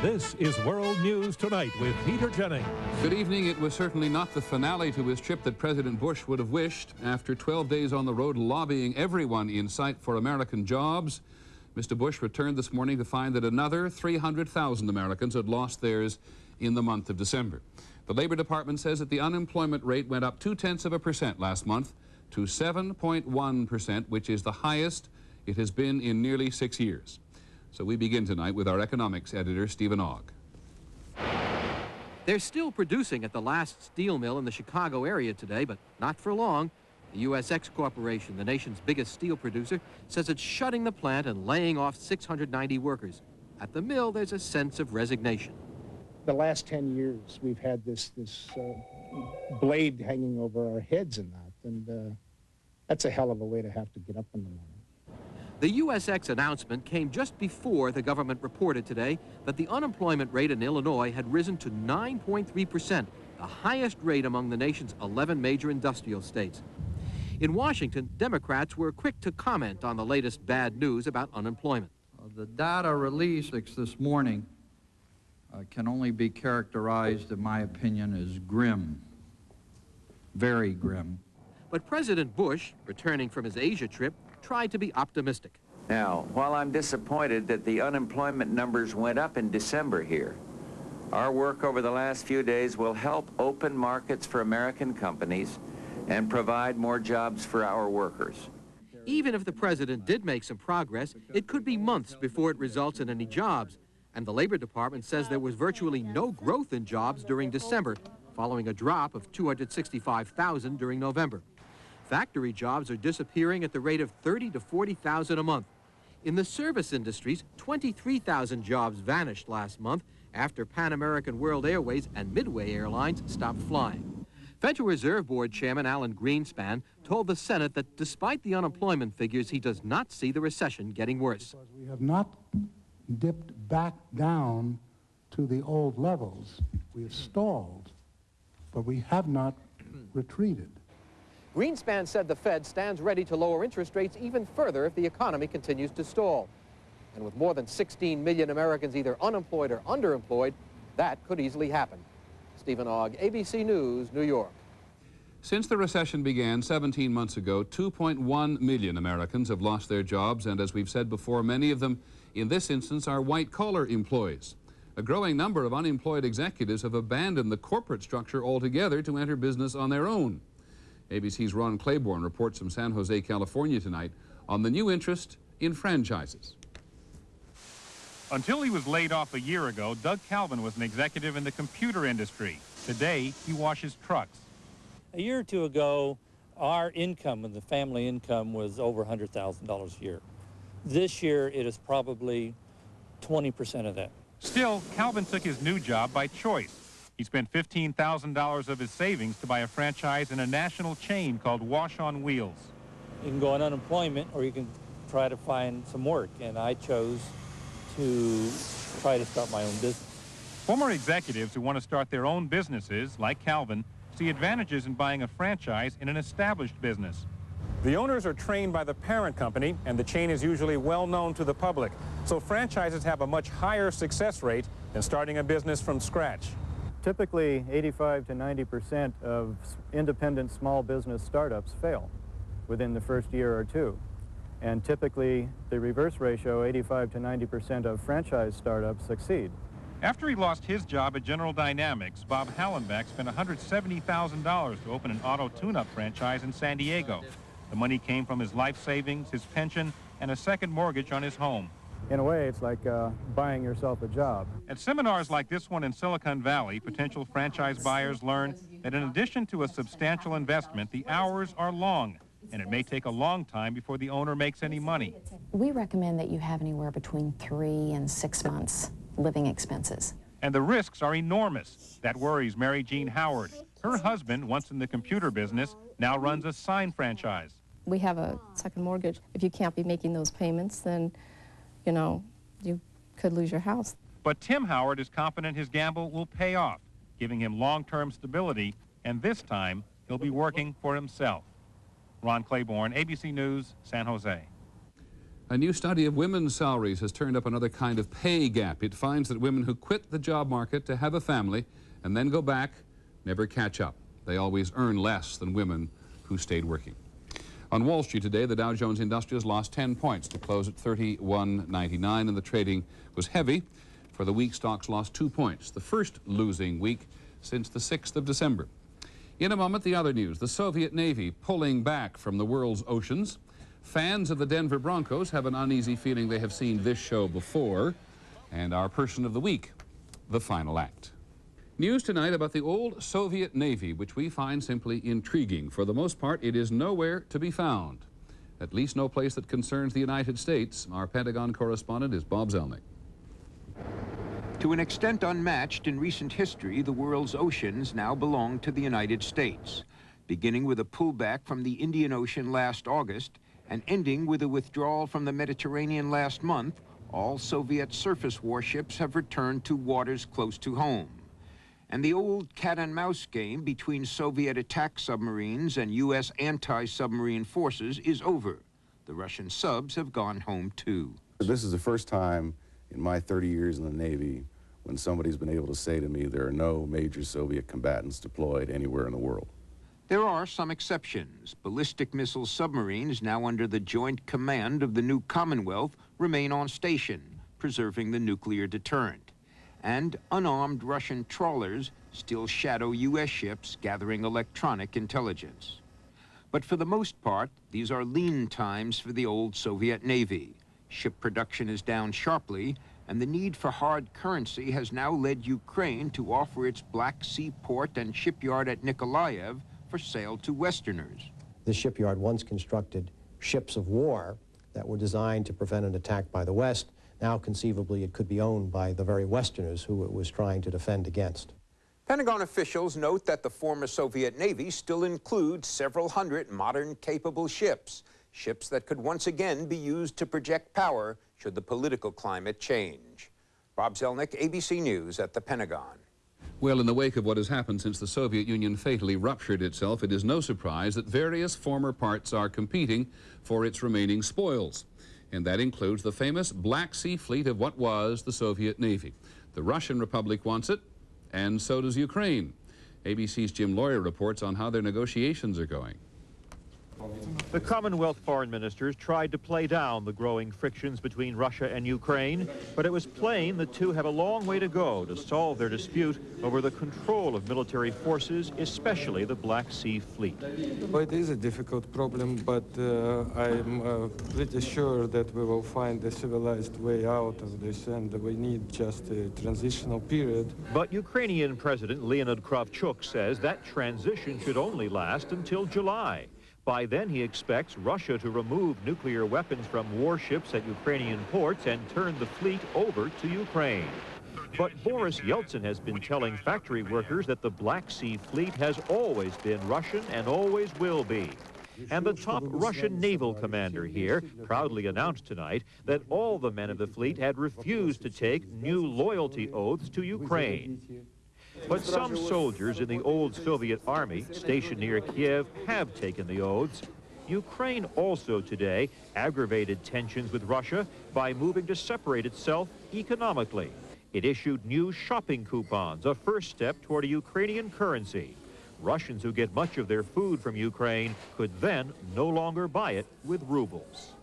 This is World News Tonight with Peter Jennings. Good evening. It was certainly not the finale to his trip that President Bush would have wished. After 12 days on the road lobbying everyone in sight for American jobs, Mr. Bush returned this morning to find that another 300,000 Americans had lost theirs in the month of December. The Labor Department says that the unemployment rate went up 0.2% last month to 7.1%, which is the highest it has been in nearly 6 years. So we begin tonight with our economics editor, Stephen Ogg. They're still producing at the last steel mill in the Chicago area today, but not for long. The USX Corporation, the nation's biggest steel producer, says it's shutting the plant and laying off 690 workers. At the mill, there's a sense of resignation. The last 10 years, we've had this blade hanging over our heads and that's a hell of a way to have to get up in the morning. The USX announcement came just before the government reported today that the unemployment rate in Illinois had risen to 9.3%, the highest rate among the nation's 11 major industrial states. In Washington, Democrats were quick to comment on the latest bad news about unemployment. The data released this morning can only be characterized, in my opinion, as grim, very grim. But President Bush, returning from his Asia trip, tried to be optimistic. Now, while I'm disappointed that the unemployment numbers went up in December here, our work over the last few days will help open markets for American companies and provide more jobs for our workers. Even if the president did make some progress, it could be months before it results in any jobs. And the Labor Department says there was virtually no growth in jobs during December, following a drop of 265,000 during November. Factory jobs are disappearing at the rate of 30 to 40,000 a month. In the service industries, 23,000 jobs vanished last month after Pan American World Airways and Midway Airlines stopped flying. Federal Reserve Board Chairman Alan Greenspan told the Senate that despite the unemployment figures, he does not see the recession getting worse. Because we have not dipped back down to the old levels. We have stalled, but we have not retreated. Greenspan said the Fed stands ready to lower interest rates even further if the economy continues to stall. And with more than 16 million Americans either unemployed or underemployed, that could easily happen. Stephen Ogg, ABC News, New York. Since the recession began 17 months ago, 2.1 million Americans have lost their jobs, and as we've said before, many of them, in this instance, are white-collar employees. A growing number of unemployed executives have abandoned the corporate structure altogether to enter business on their own. ABC's Ron Claiborne reports from San Jose, California tonight on the new interest in franchises. Until he was laid off a year ago, Doug Calvin was an executive in the computer industry. Today, he washes trucks. A year or two ago, our income, the family income, was over $100,000 a year. This year, it is probably 20% of that. Still, Calvin took his new job by choice. He spent $15,000 of his savings to buy a franchise in a national chain called Wash on Wheels. You can go on unemployment or you can try to find some work, and I chose to try to start my own business. Former executives who want to start their own businesses, like Calvin, see advantages in buying a franchise in an established business. The owners are trained by the parent company, and the chain is usually well known to the public. So franchises have a much higher success rate than starting a business from scratch. Typically, 85 to 90% of independent small business startups fail within the first year or two. And typically, the reverse ratio, 85 to 90% of franchise startups succeed. After he lost his job at General Dynamics, Bob Hallenbeck spent $170,000 to open an auto tune-up franchise in San Diego. The money came from his life savings, his pension, and a second mortgage on his home. In a way, it's like buying yourself a job. At seminars like this one in Silicon Valley, potential franchise buyers learn that in addition to a substantial investment, the hours are long, and it may take a long time before the owner makes any money. We recommend that you have anywhere between 3 and 6 months living expenses. And the risks are enormous. That worries Mary Jean Howard. Her husband, once in the computer business, now runs a sign franchise. We have a second mortgage. If you can't be making those payments, then you know, you could lose your house. But Tim Howard is confident his gamble will pay off, giving him long-term stability, and this time he'll be working for himself. Ron Claiborne, ABC News, San Jose. A new study of women's salaries has turned up another kind of pay gap. It finds that women who quit the job market to have a family and then go back never catch up. They always earn less than women who stayed working. On Wall Street today, the Dow Jones Industrials lost 10 points to close at 31.99, and the trading was heavy. For the week, stocks lost 2 points, the first losing week since the 6th of December. In a moment, the other news, the Soviet Navy pulling back from the world's oceans. Fans of the Denver Broncos have an uneasy feeling they have seen this show before. And our person of the week, the final act. News tonight about the old Soviet Navy, which we find simply intriguing. For the most part, it is nowhere to be found. At least no place that concerns the United States. Our Pentagon correspondent is Bob Zelnick. To an extent unmatched in recent history, the world's oceans now belong to the United States, beginning with a pullback from the Indian Ocean last August and ending with a withdrawal from the Mediterranean last month. All Soviet surface warships have returned to waters close to home. And the old cat-and-mouse game between Soviet attack submarines and U.S. anti-submarine forces is over. The Russian subs have gone home, too. This is the first time in my 30 years in the Navy when somebody's been able to say to me there are no major Soviet combatants deployed anywhere in the world. There are some exceptions. Ballistic missile submarines, now under the joint command of the new Commonwealth, remain on station, preserving the nuclear deterrent. And unarmed Russian trawlers still shadow U.S. ships gathering electronic intelligence. But for the most part, these are lean times for the old Soviet Navy. Ship production is down sharply, and the need for hard currency has now led Ukraine to offer its Black Sea port and shipyard at Nikolaev for sale to Westerners. This shipyard once constructed ships of war that were designed to prevent an attack by the West. Now, conceivably, it could be owned by the very Westerners who it was trying to defend against. Pentagon officials note that the former Soviet Navy still includes several hundred modern, capable ships, ships that could once again be used to project power should the political climate change. Bob Zelnick, ABC News at the Pentagon. Well, in the wake of what has happened since the Soviet Union fatally ruptured itself, it is no surprise that various former parts are competing for its remaining spoils. And that includes the famous Black Sea fleet of what was the Soviet Navy. The Russian Republic wants it, and so does Ukraine. ABC's Jim Lawyer reports on how their negotiations are going. The Commonwealth foreign ministers tried to play down the growing frictions between Russia and Ukraine, but it was plain the two have a long way to go to solve their dispute over the control of military forces, especially the Black Sea Fleet. Well, it is a difficult problem, but I'm pretty sure that we will find a civilized way out of this, and we need just a transitional period. But Ukrainian President Leonid Kravchuk says that transition should only last until July. By then, he expects Russia to remove nuclear weapons from warships at Ukrainian ports and turn the fleet over to Ukraine. But Boris Yeltsin has been telling factory workers that the Black Sea Fleet has always been Russian and always will be. And the top Russian naval commander here proudly announced tonight that all the men of the fleet had refused to take new loyalty oaths to Ukraine. But some soldiers in the old Soviet army stationed near Kiev have taken the oaths. Ukraine also today aggravated tensions with Russia by moving to separate itself economically. It issued new shopping coupons, a first step toward a Ukrainian currency. Russians who get much of their food from Ukraine could then no longer buy it with rubles.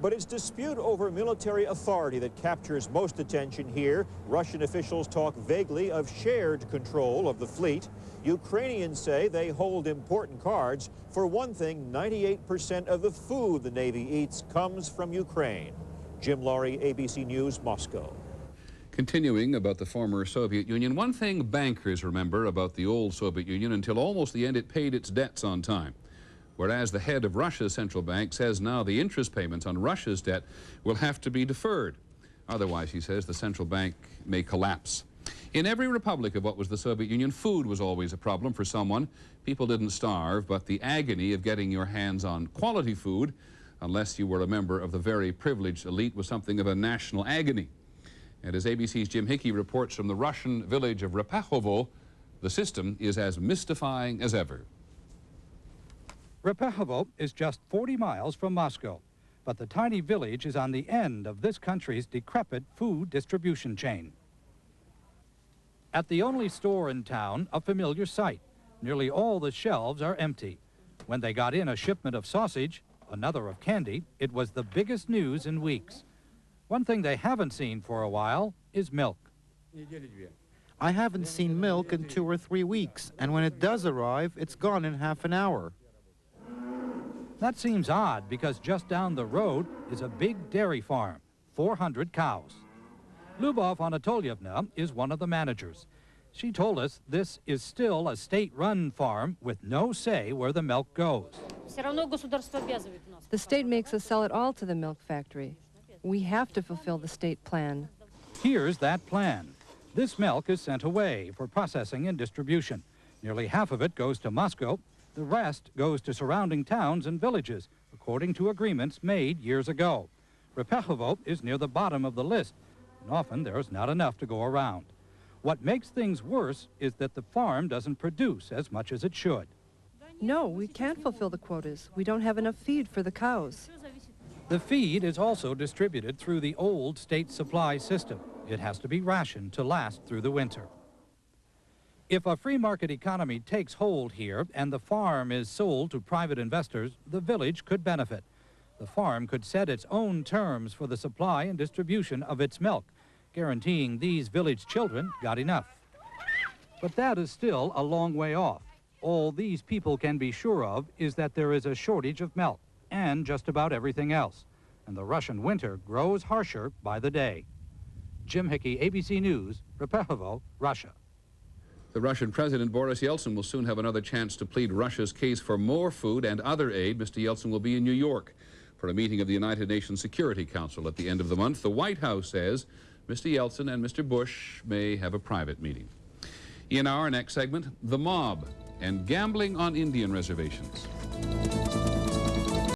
But it's dispute over military authority that captures most attention here. Russian officials talk vaguely of shared control of the fleet. Ukrainians say they hold important cards. For one thing, 98% of the food the Navy eats comes from Ukraine. Jim Laurie, ABC News, Moscow. Continuing about the former Soviet Union, one thing bankers remember about the old Soviet Union: until almost the end it paid its debts on time. Whereas the head of Russia's central bank says now the interest payments on Russia's debt will have to be deferred. Otherwise, he says, the central bank may collapse. In every republic of what was the Soviet Union, food was always a problem for someone. People didn't starve, but the agony of getting your hands on quality food, unless you were a member of the very privileged elite, was something of a national agony. And as ABC's Jim Hickey reports from the Russian village of Repakhovo, the system is as mystifying as ever. Repakhovo is just 40 miles from Moscow, but the tiny village is on the end of this country's decrepit food distribution chain. At the only store in town, a familiar sight. Nearly all the shelves are empty. When they got in a shipment of sausage, another of candy, it was the biggest news in weeks. One thing they haven't seen for a while is milk. I haven't seen milk in 2 or 3 weeks, and when it does arrive, it's gone in half an hour. That seems odd because just down the road is a big dairy farm, 400 cows. Lubov Anatolyevna is one of the managers. She told us this is still a state-run farm with no say where the milk goes. The state makes us sell it all to the milk factory. We have to fulfill the state plan. Here's that plan. This milk is sent away for processing and distribution. Nearly half of it goes to Moscow. The rest goes to surrounding towns and villages, according to agreements made years ago. Repekhovo is near the bottom of the list, and often there's not enough to go around. What makes things worse is that the farm doesn't produce as much as it should. No, we can't fulfill the quotas. We don't have enough feed for the cows. The feed is also distributed through the old state supply system. It has to be rationed to last through the winter. If a free market economy takes hold here and the farm is sold to private investors, the village could benefit. The farm could set its own terms for the supply and distribution of its milk, guaranteeing these village children got enough. But that is still a long way off. All these people can be sure of is that there is a shortage of milk and just about everything else, and the Russian winter grows harsher by the day. Jim Hickey, ABC News, Repekhovo, Russia. The Russian President Boris Yeltsin will soon have another chance to plead Russia's case for more food and other aid. Mr. Yeltsin will be in New York for a meeting of the United Nations Security Council at the end of the month. The White House says Mr. Yeltsin and Mr. Bush may have a private meeting. In our next segment, the mob and gambling on Indian reservations.